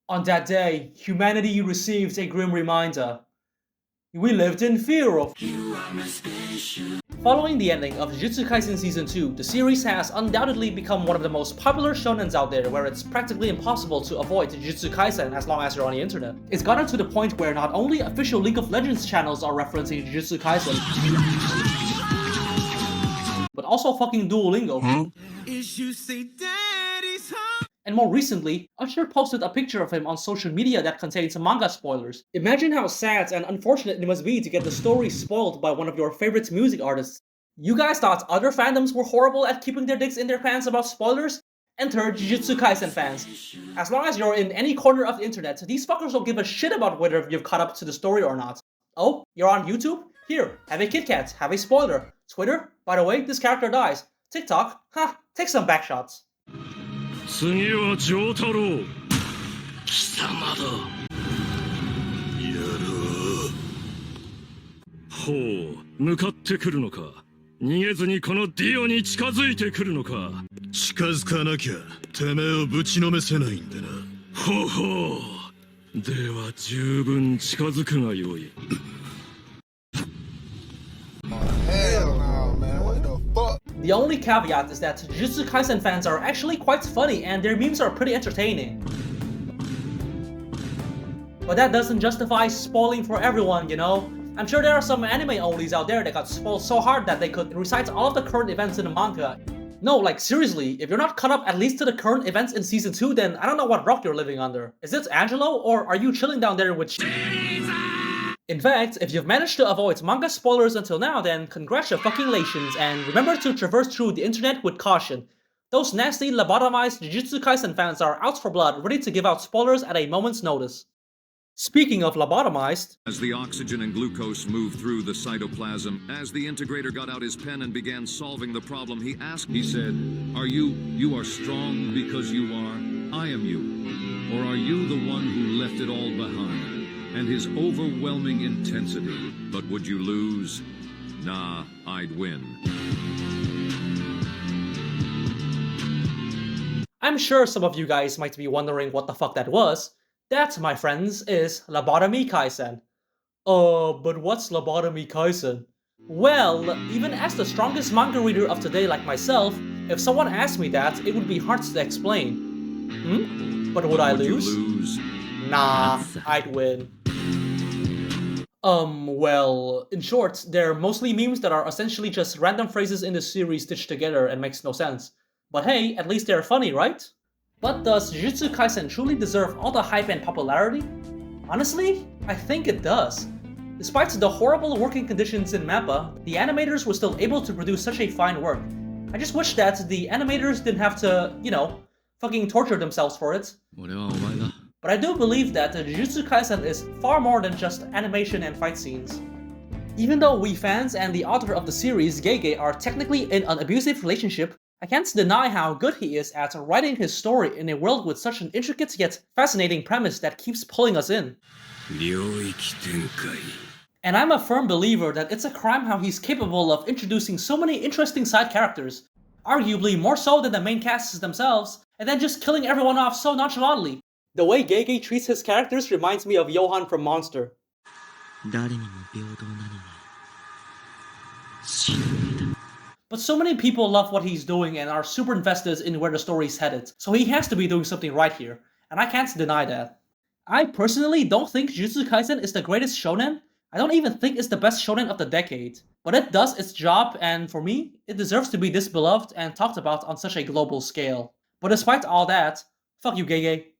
On that day, humanity received a grim reminder. We lived in fear of. Following the ending of Jujutsu Kaisen Season 2, the series has undoubtedly become one of the most popular shonens out there, where it's practically impossible to avoid Jujutsu Kaisen as long as you're on the internet. It's gotten to the point where not only official League of Legends channels are referencing Jujutsu Kaisen, but also fucking Duolingo. And more recently, Usher posted a picture of him on social media that contains manga spoilers. Imagine how sad and unfortunate it must be to get the story spoiled by one of your favorite music artists. You guys thought other fandoms were horrible at keeping their dicks in their pants about spoilers? Enter Jujutsu Kaisen fans. As long as you're in any corner of the internet, these fuckers don't give a shit about whether you've caught up to the story or not. Oh, you're on YouTube? Here, have a Kit Kat, have a spoiler. Twitter? By the way, this character dies. TikTok? Ha, take some backshots. 次は丈太郎貴様だやろうほう向かってくるのか逃げずにこのディオに近づいてくるのか近づかなきゃてめえをぶちのめせないんだなほうほうでは十分近づくがよい The only caveat is that Jujutsu Kaisen fans are actually quite funny and their memes are pretty entertaining. But that doesn't justify spoiling for everyone, you know? I'm sure there are some anime-onlys out there that got spoiled so hard that they could recite all of the current events in the manga. No, like seriously, if you're not caught up at least to the current events in Season 2, then I don't know what rock you're living under. Is it Angelo, or are you chilling down there with In fact, if you've managed to avoid manga spoilers until now, then congratulations, and remember to traverse through the internet with caution. Those nasty, lobotomized Jujutsu Kaisen fans are out for blood, ready to give out spoilers at a moment's notice. Speaking of lobotomized... As the oxygen and glucose moved through the cytoplasm, as the integrator got out his pen and began solving the problem, he said, you are strong because you are, I am you. Or are you the one who left it all behind? And his overwhelming intensity. But would you lose? Nah, I'd win. I'm sure some of you guys might be wondering what the fuck that was. That, my friends, is Lobotomy Kaisen. But what's Lobotomy Kaisen? Well, even as the strongest manga reader of today like myself, if someone asked me that, it would be hard to explain. But would I lose? Nah, I'd win. Well, in short, they're mostly memes that are essentially just random phrases in the series stitched together and makes no sense. But hey, at least they're funny, right? But does Jujutsu Kaisen truly deserve all the hype and popularity? Honestly, I think it does. Despite the horrible working conditions in MAPPA, the animators were still able to produce such a fine work. I just wish that the animators didn't have to, you know, fucking torture themselves for it. But I do believe that Jujutsu Kaisen is far more than just animation and fight scenes. Even though we fans and the author of the series, Gege, are technically in an abusive relationship, I can't deny how good he is at writing his story in a world with such an intricate yet fascinating premise that keeps pulling us in. And I'm a firm believer that it's a crime how he's capable of introducing so many interesting side characters, arguably more so than the main casts themselves, and then just killing everyone off so nonchalantly. The way Gege treats his characters reminds me of Johan from Monster. But so many people love what he's doing and are super invested in where the story's headed, so he has to be doing something right here, and I can't deny that. I personally don't think Jujutsu Kaisen is the greatest shonen. I don't even think it's the best shonen of the decade. But it does its job, and for me, it deserves to be this beloved and talked about on such a global scale. But despite all that, fuck you, Gege.